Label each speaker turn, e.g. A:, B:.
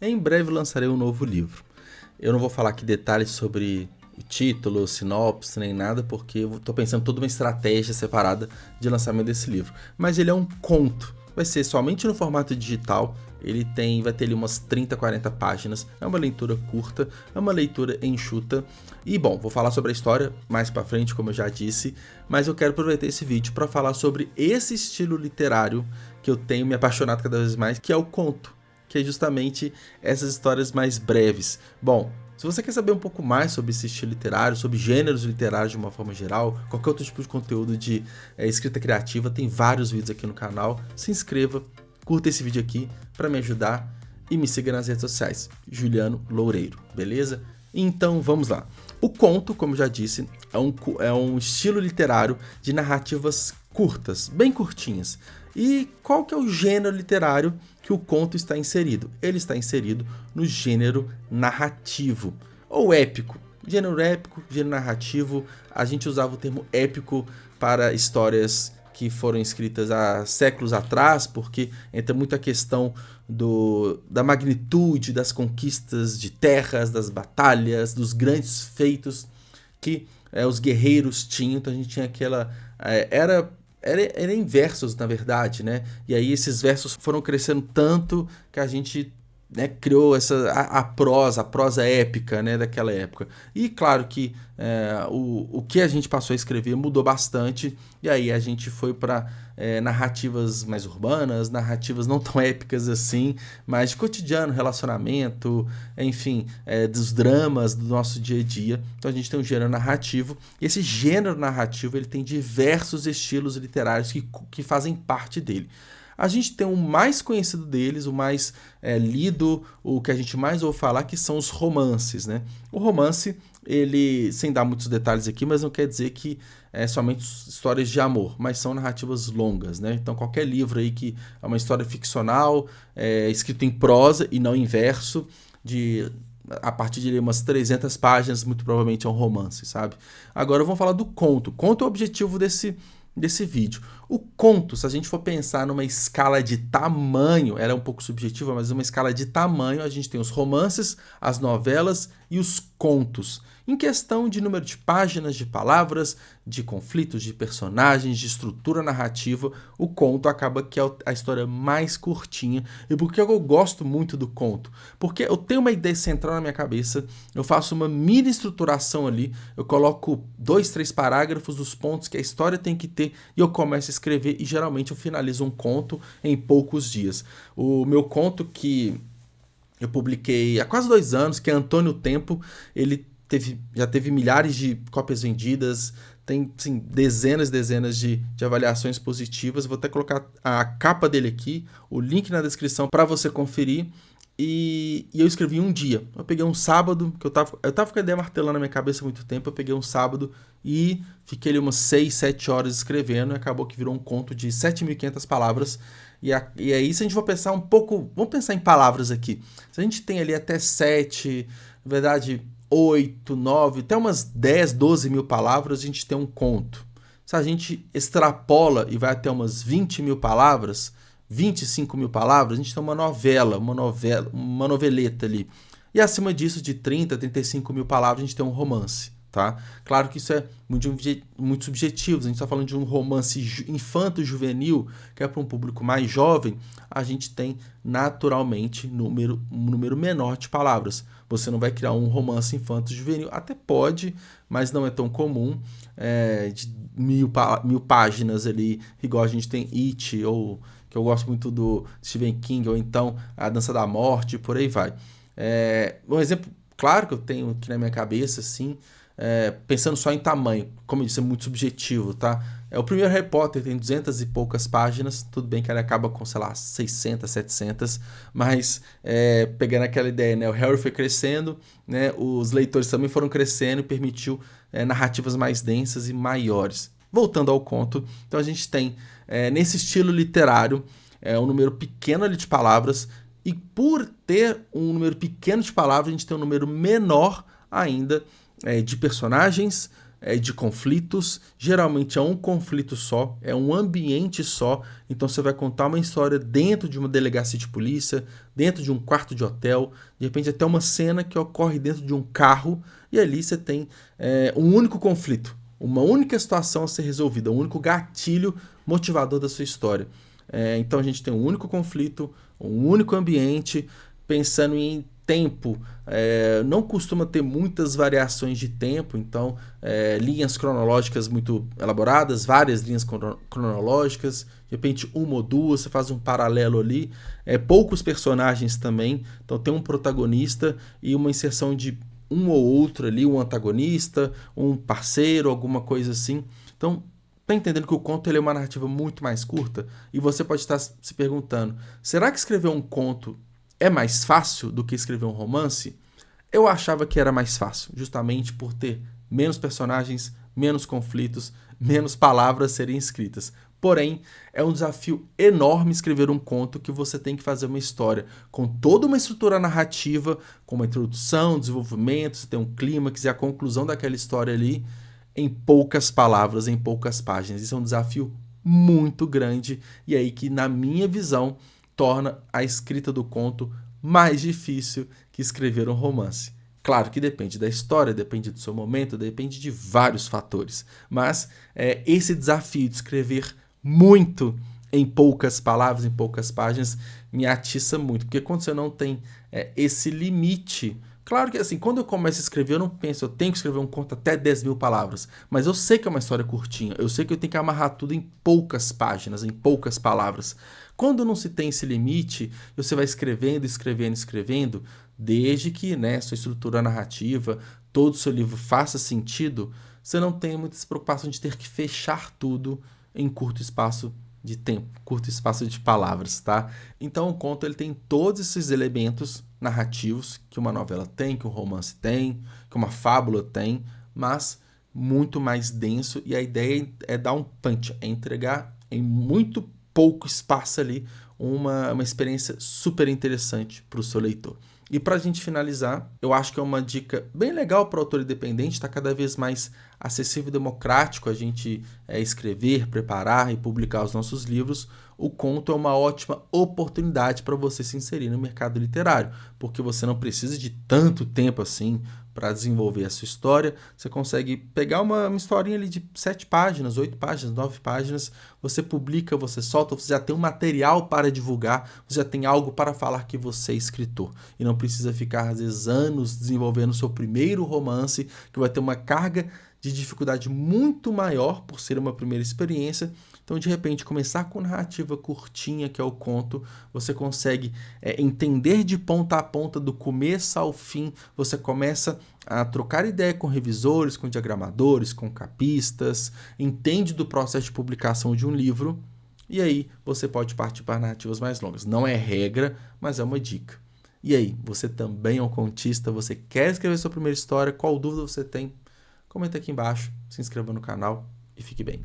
A: Em breve lançarei um novo livro. Eu não vou falar aqui detalhes sobre o título, sinopse, nem nada, porque eu tô pensando toda uma estratégia separada de lançamento desse livro. Mas ele é um conto, vai ser somente no formato digital, vai ter ali umas 30, 40 páginas, é uma leitura curta, é uma leitura enxuta. E bom, vou falar sobre a história mais pra frente, como eu já disse, mas eu quero aproveitar esse vídeo para falar sobre esse estilo literário que eu tenho me apaixonado cada vez mais, que é o conto, que é justamente essas histórias mais breves. Bom, se você quer saber um pouco mais sobre esse estilo literário, sobre gêneros literários de uma forma geral, qualquer outro tipo de conteúdo de escrita criativa, tem vários vídeos aqui no canal. Se inscreva, curta esse vídeo aqui para me ajudar e me siga nas redes sociais, Juliano Loureiro, beleza? Então vamos lá. O conto, como já disse, é um estilo literário de narrativas curtas, bem curtinhas. E qual que é o gênero literário que o conto está inserido? Ele está inserido no gênero narrativo, ou épico. Gênero épico, gênero narrativo, a gente usava o termo épico para histórias que foram escritas há séculos atrás, porque entra muita questão da magnitude das conquistas de terras, das batalhas, dos grandes feitos que os guerreiros tinham. Então a gente tinha aquela... Era em versos, na verdade, né? E aí esses versos foram crescendo tanto que a gente, né, criou a prosa épica, né, daquela época. E claro que o que a gente passou a escrever mudou bastante, e aí a gente foi para narrativas mais urbanas, narrativas não tão épicas assim, mas de cotidiano, relacionamento, enfim, dos dramas do nosso dia a dia. Então a gente tem um gênero narrativo, e esse gênero narrativo ele tem diversos estilos literários que fazem parte dele. A gente tem o mais conhecido deles, o mais lido, o que a gente mais ouve falar, que são os romances, né? O romance, ele, sem dar muitos detalhes aqui, mas não quer dizer que é somente histórias de amor, mas são narrativas longas, né? Então qualquer livro aí que é uma história ficcional, escrito em prosa e não em verso, a partir de umas 300 páginas, muito provavelmente é um romance, sabe? Agora vamos falar do conto. Conto é o objetivo desse vídeo. O conto, se a gente for pensar numa escala de tamanho, ela é um pouco subjetiva, mas uma escala de tamanho, a gente tem os romances, as novelas e os contos. Em questão de número de páginas, de palavras, de conflitos, de personagens, de estrutura narrativa, o conto acaba que é a história mais curtinha. E por que eu gosto muito do conto? Porque eu tenho uma ideia central na minha cabeça, eu faço uma mini estruturação ali, eu coloco 2, 3 parágrafos dos pontos que a história tem que ter e eu começo a escrever, e geralmente eu finalizo um conto em poucos dias. O meu conto que eu publiquei há quase 2 anos, que é Antônio Tempo, ele já teve milhares de cópias vendidas, tem sim, dezenas de avaliações positivas. Vou até colocar a capa dele aqui, o link na descrição para você conferir. E eu escrevi em um dia. Eu peguei um sábado, que eu tava com a ideia martelando na minha cabeça há muito tempo. Eu peguei um sábado e fiquei ali umas 6, 7 horas escrevendo, e acabou que virou um conto de 7.500 palavras. E aí, se a gente for pensar um pouco, vamos pensar em palavras aqui. Se a gente tem ali até 7, na verdade 8, 9, até umas 10, 12 mil palavras, a gente tem um conto. Se a gente extrapola e vai até umas 20 mil palavras, 25 mil palavras, a gente tem uma noveleta ali. E acima disso, de 30, 35 mil palavras, a gente tem um romance, tá? Claro que isso é muito subjetivo, a gente está falando de um romance infanto-juvenil, que é para um público mais jovem, a gente tem naturalmente um número menor de palavras. Você não vai criar um romance infanto-juvenil, até pode, mas não é tão comum, de mil páginas ali, igual a gente tem It, ou que eu gosto muito do Stephen King, ou então A Dança da Morte, por aí vai. Um exemplo claro que eu tenho aqui na minha cabeça, assim, pensando só em tamanho, como eu disse, é muito subjetivo, tá? O primeiro Harry Potter tem 200 e poucas páginas, tudo bem que ele acaba com, sei lá, 600, 700, mas pegando aquela ideia, né? O Harry foi crescendo, né? Os leitores também foram crescendo e permitiu narrativas mais densas e maiores. Voltando ao conto, então a gente tem, nesse estilo literário, um número pequeno ali de palavras, e por ter um número pequeno de palavras, a gente tem um número menor ainda de personagens, de conflitos, geralmente é um conflito só, é um ambiente só, então você vai contar uma história dentro de uma delegacia de polícia, dentro de um quarto de hotel, de repente até uma cena que ocorre dentro de um carro, e ali você tem um único conflito, uma única situação a ser resolvida, um único gatilho motivador da sua história. Então a gente tem um único conflito, um único ambiente, pensando em tempo, não costuma ter muitas variações de tempo, então linhas cronológicas muito elaboradas, várias linhas cronológicas, de repente uma ou duas, você faz um paralelo ali, poucos personagens também, então tem um protagonista e uma inserção de um ou outro ali, um antagonista, um parceiro, alguma coisa assim. Então, tá entendendo que o conto ele é uma narrativa muito mais curta? E você pode estar se perguntando, será que escrever um conto é mais fácil do que escrever um romance? Eu achava que era mais fácil, justamente por ter menos personagens, menos conflitos, menos palavras serem escritas. Porém, é um desafio enorme escrever um conto que você tem que fazer uma história com toda uma estrutura narrativa, com uma introdução, desenvolvimento, você tem um clímax e a conclusão daquela história ali em poucas palavras, em poucas páginas. Isso é um desafio muito grande e aí que, na minha visão, torna a escrita do conto mais difícil que escrever um romance. Claro que depende da história, depende do seu momento, depende de vários fatores, mas esse desafio de escrever muito em poucas palavras, em poucas páginas, me atiça muito, porque quando você não tem esse limite. Claro que assim, quando eu começo a escrever, eu não penso, eu tenho que escrever um conto até 10.000 palavras, mas eu sei que é uma história curtinha, eu sei que eu tenho que amarrar tudo em poucas páginas, em poucas palavras. Quando não se tem esse limite, você vai escrevendo, escrevendo, escrevendo, desde que sua estrutura narrativa, todo o seu livro faça sentido, você não tem muita preocupação de ter que fechar tudo em curto espaço de tempo, curto espaço de palavras, tá? Então o conto ele tem todos esses elementos narrativos que uma novela tem, que um romance tem, que uma fábula tem, mas muito mais denso, e a ideia é dar um punch, é entregar em muito pouco espaço ali uma experiência super interessante para o seu leitor. E para a gente finalizar, eu acho que é uma dica bem legal para o autor independente, está cada vez mais acessível e democrático a gente escrever, preparar e publicar os nossos livros. O conto é uma ótima oportunidade para você se inserir no mercado literário, porque você não precisa de tanto tempo assim para desenvolver a sua história. Você consegue pegar uma historinha ali de 7 páginas, 8 páginas, 9 páginas, você publica, você solta, você já tem um material para divulgar, você já tem algo para falar que você é escritor. E não precisa ficar, às vezes, anos desenvolvendo o seu primeiro romance, que vai ter uma carga de dificuldade muito maior por ser uma primeira experiência. Então, de repente, começar com narrativa curtinha, que é o conto, você consegue entender de ponta a ponta, do começo ao fim, você começa a trocar ideia com revisores, com diagramadores, com capistas, entende do processo de publicação de um livro, e aí você pode partir para narrativas mais longas. Não é regra, mas é uma dica. E aí, você também é um contista, você quer escrever sua primeira história, qual dúvida você tem? Comenta aqui embaixo, se inscreva no canal e fique bem.